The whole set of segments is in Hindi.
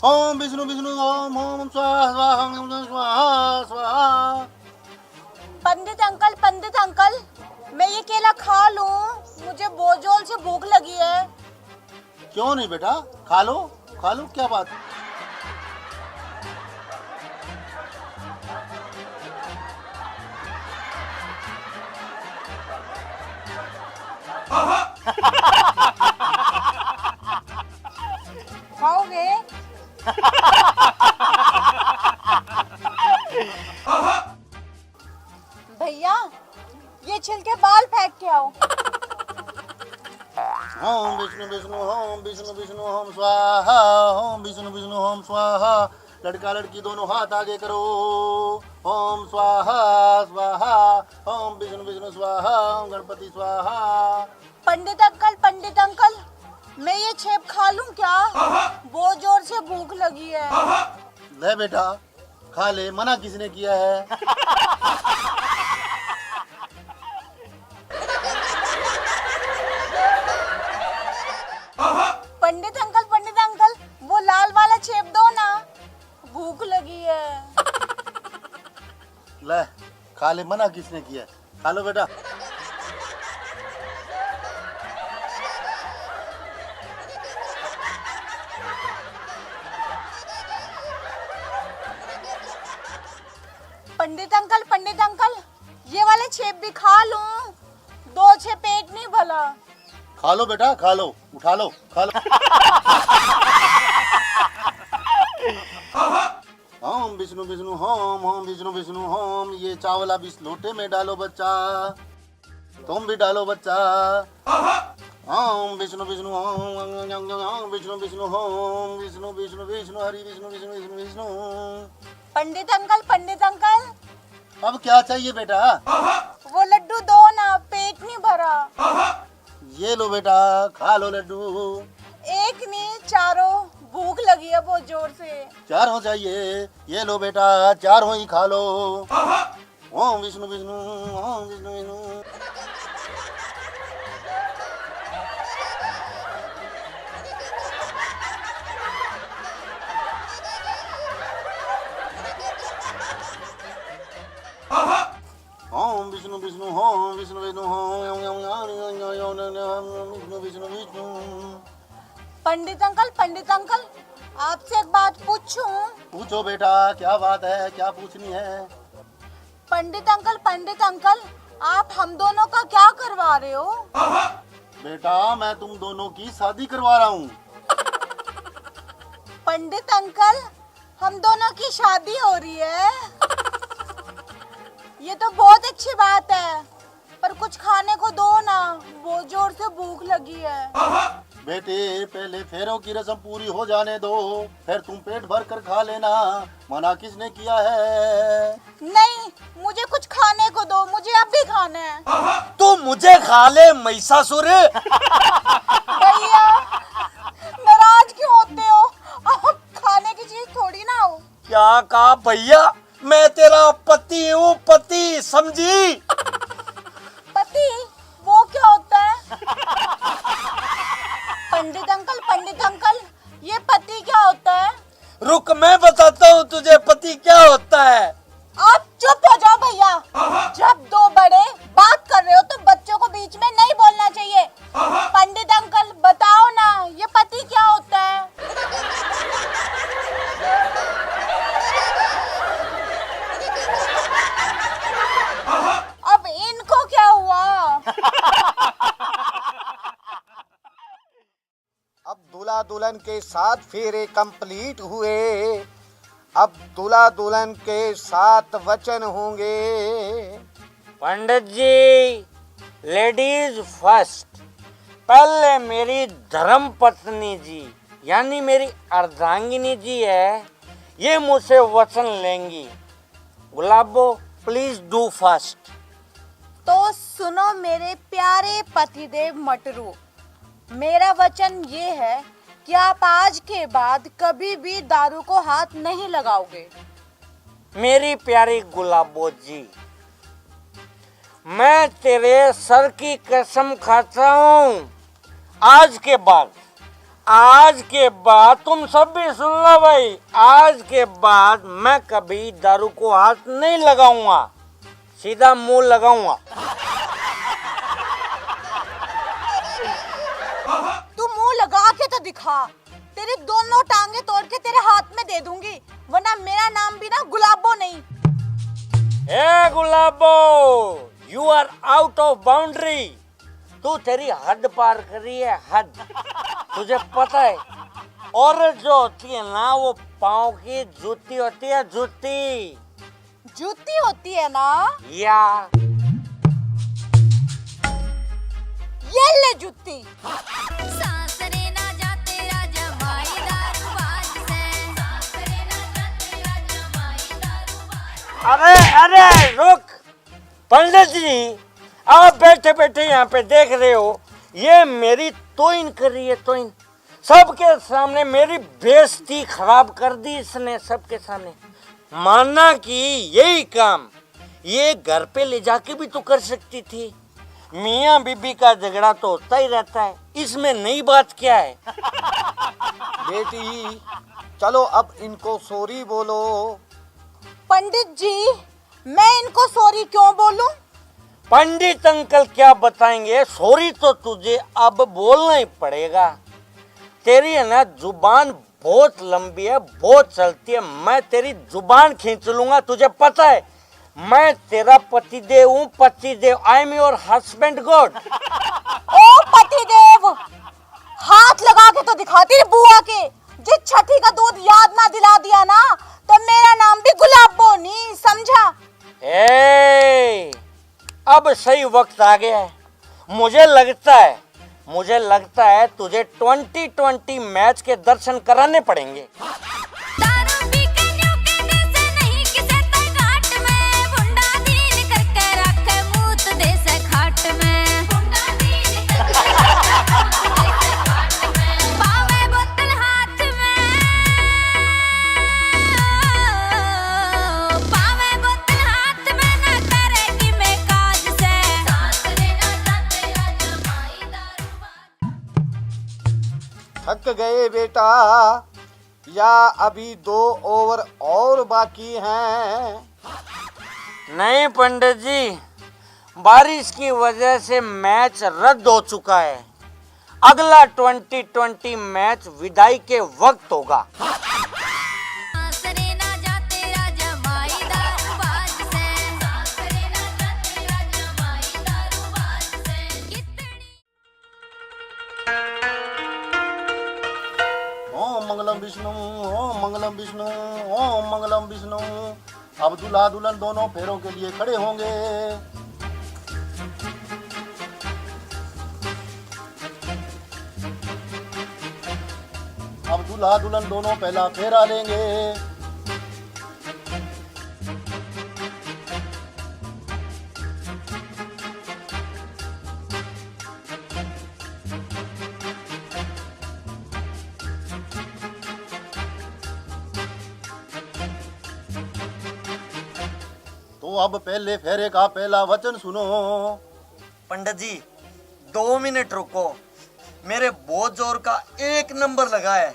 ओम विष्णु विष्णु ओम ओम स्वाहा स्वाहा ओम स्वाहा स्वाहा। पंडित अंकल, मैं ये केला खा लूं? मुझे बहुत जोर से भूख लगी है। क्यों नहीं बेटा, खा लो क्या बात। खाओगे? भैया, ये छिलके बाल फेंक के आओ। ओम विष्णु विष्णु ओम विष्णु विष्णु ओम स्वाहा ओम विष्णु विष्णु ओम स्वाहा। लड़का लड़की दोनों हाथ आगे करो। ओम स्वाहा स्वाहा ओम विष्णु विष्णु स्वाहा ओम गणपति स्वाहा। पंडित अंकल, मैं ये सेब खा लूं क्या? बहुत जोर से भूख लगी है। ले बेटा, खा ले, मना किसने किया है? पंडित अंकल, वो लाल वाला सेब दो ना, भूख लगी है। ले खा ले, मना किसने किया है? खा लो बेटा। पंडित अंकल, ये वाले सेब भी खा लूं? दो से पेट नहीं भला। खा लो बेटा, खा लो, उठा लो, खा लो। ओम विष्णु विष्णु ओम विष्णु विष्णु ओम। ये चावल अब इस लोटे में डालो बच्चा, तुम भी डालो बच्चा। ओम विष्णु विष्णु ओम विष्णु विष्णु ओम विष्णु विष्णु विष्णु हरि विष्णु विष्णु विष्णु विष्णु। पंडित अंकल, अब क्या चाहिए बेटा? वो लड्डू दो ना, पेट नहीं भरा। ये लो बेटा, खा लो लड्डू। एक नहीं, चारों, भूख लगी है बहुत जोर से। चारों चाहिए? ये लो बेटा, चारों ही खा लो। ओम विष्णु विष्णु ओम विष्णु विष्णु। ओम विष्णु विष्णु ओम विष्णु विष्णु ओम विष्णु विष्णु विष्णु। पंडित अंकल, आपसे एक बात पूछूं? पूछो बेटा, क्या बात है, क्या पूछनी है? पंडित अंकल, आप हम दोनों का क्या करवा रहे हो? बेटा, मैं तुम दोनों की शादी करवा रहा हूँ। पंडित अंकल, हम दोनों की शादी हो रही है? ये तो बहुत अच्छी बात है, पर कुछ खाने को दो ना, बहुत जोर से भूख लगी है। बेटे, पहले फेरों की रस्म पूरी हो जाने दो, फिर तुम पेट भर कर खा लेना। मना किसने किया है? नहीं, मुझे कुछ खाने को दो, मुझे अब भी खाना है। तू मुझे खा ले महिषासुर। भैया, नाराज क्यों होते हो? आप खाने की चीज थोड़ी ना हो। क्या कहा भैया? मैं तेरा पति हूँ, पति, समझी? पति? वो क्या होता है? पंडित अंकल, ये पति क्या होता है? रुक, मैं बताता हूँ तुझे पति क्या होता है। आप चुप हो जाओ भैया। जब दो बड़े बात कर रहे हो तो बच्चों को बीच में नहीं बोलना चाहिए। पंडित अंकल, बताओ ना, ये पति क्या होता है? अब इनको क्या हुआ? अब दूल्हा दुल्हन के साथ फेरे कंप्लीट हुए। अब दूल्हा दुल्हन के साथ वचन होंगे। पंडित जी, लेडीज फर्स्ट। पहले मेरी धर्म पत्नी जी, यानी मेरी अर्धांगिनी जी है, ये मुझसे वचन लेंगी। गुलाबो, प्लीज डू फर्स्ट। तो सुनो मेरे प्यारे पतिदेव मटरू, मेरा वचन ये है कि आप आज के बाद कभी भी दारू को हाथ नहीं लगाओगे। मेरी प्यारी गुलाबो जी, मैं तेरे सर की कसम खाता हूँ, आज के बाद आज के बाद तुम सब भी सुन लो भाई, आज के बाद मैं कभी दारू को हाथ नहीं लगाऊंगा, सीधा मुंह लगाऊंगा। तू मुंह लगा के तो दिखा, तेरी दोनों टांगे तोड़ के तेरे हाथ में दे दूंगी, वरना मेरा नाम भी ना गुलाबो नहीं। ए Gulabo, you are out of boundary. तू तेरी हद पार करी है, हद। तुझे पता है, औरत जो होती है ना वो पाँव की जूती होती है, जूती। जूती होती है ना? या ये ले जूती। सासरे ना जाते राजा माई दारूबाज से, सासरे ना जाते राजा माई दारूबाज। अरे रुक पंडित जी, आप बैठे बैठे यहाँ पे देख रहे हो, ये मेरी तोइन कर रही है, तोइन। सबके सामने मेरी बेइज्जती खराब कर दी इसने, सबके सामने। माना कि यही काम ये घर पे ले जाके भी तो कर सकती थी। मियाँ बीबी का झगड़ा तो होता ही रहता है, इसमें नई बात क्या है? बेटी चलो अब इनको सॉरी बोलो। पंडित जी, मैं इनको सॉरी क्यों बोलूं? पंडित अंकल क्या बताएंगे, सॉरी तो तुझे अब बोलना ही पड़ेगा। तेरी है ना जुबान बहुत लंबी है, बहुत चलती है, मैं तेरी जुबान खींच लूंगा, तुझे पता है। मैं तेरा पतिदेव हूँ, पतिदेव। I am your husband god. ओ पतिदेव, हाथ लगा के तो दिखाती बुआ के। जिस छठी का दूध याद ना दिला दिया ना, तो मेरा नाम भी गुलाबो नहीं, समझा? ए, अब सही वक्त आ गया है। मुझे लगता है तुझे 2020 मैच के दर्शन कराने पड़ेंगे। दारू पी के न्यू के देसे नहीं किसे तय घाट में, भुंडा दीन करके रखे मूत देसे खाट में, भुंडा दीन करके रखे मूत देसे खाट में, पावे बोतल हाथ में, पावे बोतल हाथ में, ना करेगी मैं काज से, सासरे ना जाते राजा माई दारूबाज। थक गए बेटा, या अभी 2 ओवर और बाकी हैं? नहीं पंडित जी, बारिश की वजह से मैच रद्द हो चुका है। अगला 2020 मैच विदाई के वक्त होगा। सासरे ना जाते राजा माई दारूबाज से, सासरे ना जाते राजा माई दारूबाज से, कितनी ओम मंगलम विष्णु, ओम मंगलम विष्णु, ओम मंगलम विष्णु। अब दूल्हा दुल्हन दोनों फेरों के लिए खड़े होंगे। अब दूल्हा दुल्हन दोनों पहला फेरा लेंगे। तो अब पहले फेरे का पहला वचन सुनो। पंडित जी 2 मिनट रुको, मेरे बहुत जोर का 1 नंबर लगा है।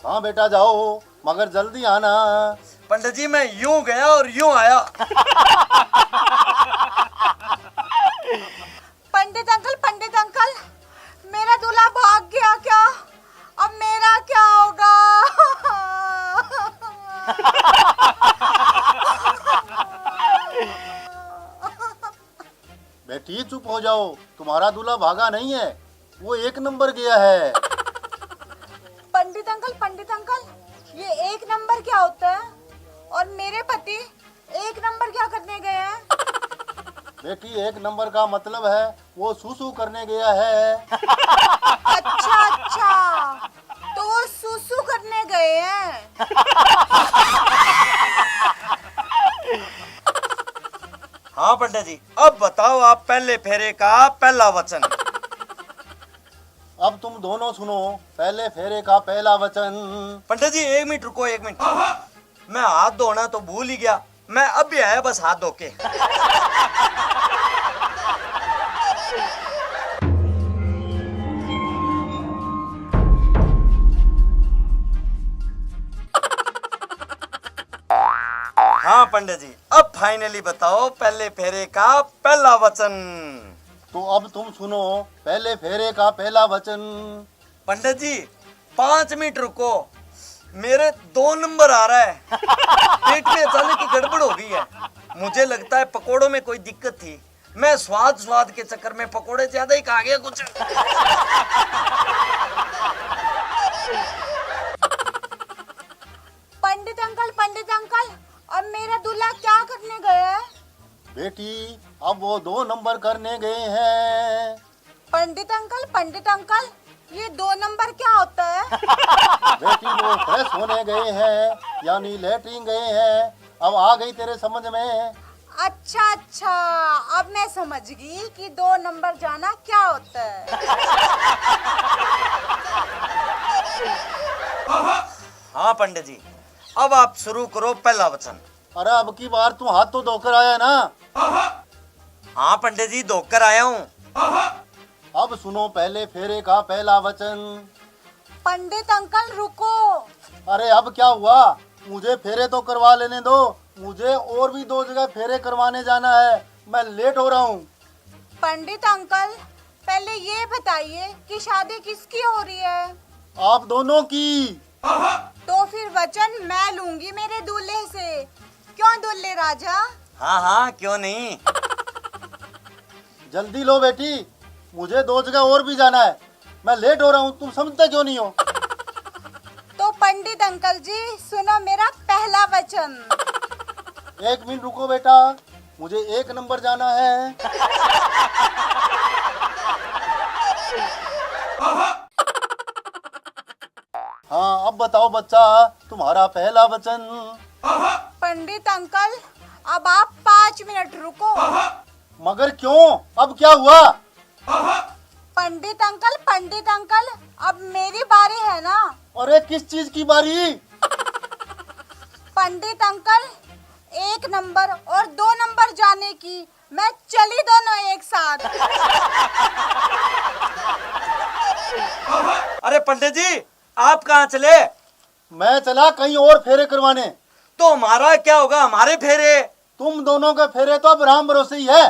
हाँ बेटा जाओ, मगर जल्दी आना। पंडित जी मैं यूं गया और यूं आया। पंडित अंकल, मेरा दूल्हा भाग गया क्या? अब मेरा क्या होगा? बेटी चुप हो जाओ, तुम्हारा दूल्हा भागा नहीं है, वो 1 नंबर गया है। पंडित अंकल, ये 1 नंबर क्या होता है? और मेरे पति 1 नंबर क्या करने गए हैं? बेटी 1 नंबर का मतलब है वो सुसु करने गया है। अच्छा, तो वो सुसु करने गए हैं। हाँ पंडित जी, अब बताओ आप पहले फेरे का पहला वचन। अब तुम दोनों सुनो पहले फेरे का पहला वचन। पंडित जी 1 मिनट रुको, 1 मिनट। मैं हाथ धोना तो भूल ही गया, मैं अब भी आया बस हाथ धो के। हाँ पंडित जी, अब फाइनली बताओ पहले फेरे का पहला वचन। तो अब तुम सुनो पहले फेरे का पहला वचन। पंडित जी 5 मिनट रुको, मेरे 2 नंबर आ रहा है। पेट में अचानक की गड़बड़ हो गई है। मुझे लगता है पकोड़ों में कोई दिक्कत थी। मैं स्वाद के चक्कर में पकोड़े ज्यादा ही खा गया कुछ। पंडित अंकल, अब मेरा दूल्हा क्या करने गया है? बेटी अब वो 2 नंबर करने गए हैं। पंडित अंकल, ये 2 नंबर क्या होता है? बेटी वो फ्रेश होने गए हैं, यानी लेटरिन गए हैं। अब आ गई तेरे समझ में? अच्छा, अब मैं समझ गई कि 2 नंबर जाना क्या होता है। हाँ पंडित जी, अब आप शुरू करो पहला वचन। अरे अब की बार तू हाथ तो धोकर आया ना? हाँ पंडित जी, धोकर आया हूँ। अब सुनो पहले फेरे का पहला वचन। पंडित अंकल रुको। अरे अब क्या हुआ? मुझे फेरे तो करवा लेने दो। मुझे और भी 2 जगह फेरे करवाने जाना है। मैं लेट हो रहा हूँ। पंडित अंकल, पहले ये बताइए कि शादी किसकी हो रही है? आप दोनों की। तो फिर वचन मैं लूंगी मेरे दूल्हे से। क्यों दूल्हे राजा? हाँ क्यों नहीं। जल्दी लो बेटी, मुझे 2 जगह और भी जाना है। मैं लेट हो रहा हूँ, तुम समझते क्यों नहीं हो? तो पंडित अंकल जी सुनो मेरा पहला वचन। 1 मिनट रुको बेटा, मुझे 1 नंबर जाना है। हाँ अब बताओ बच्चा, तुम्हारा पहला वचन। पंडित अंकल, अब आप 5 मिनट रुको। मगर क्यों? अब क्या हुआ? पंडित अंकल, अब मेरी बारी है ना? अरे किस चीज की बारी? पंडित अंकल, 1 नंबर और 2 नंबर जाने की। मैं चली दोनों एक साथ। अरे पंडित जी, आप कहाँ चले? मैं चला कहीं और फेरे करवाने। तो हमारा क्या होगा? हमारे फेरे? तुम दोनों के फेरे तो अब राम भरोसे ही है।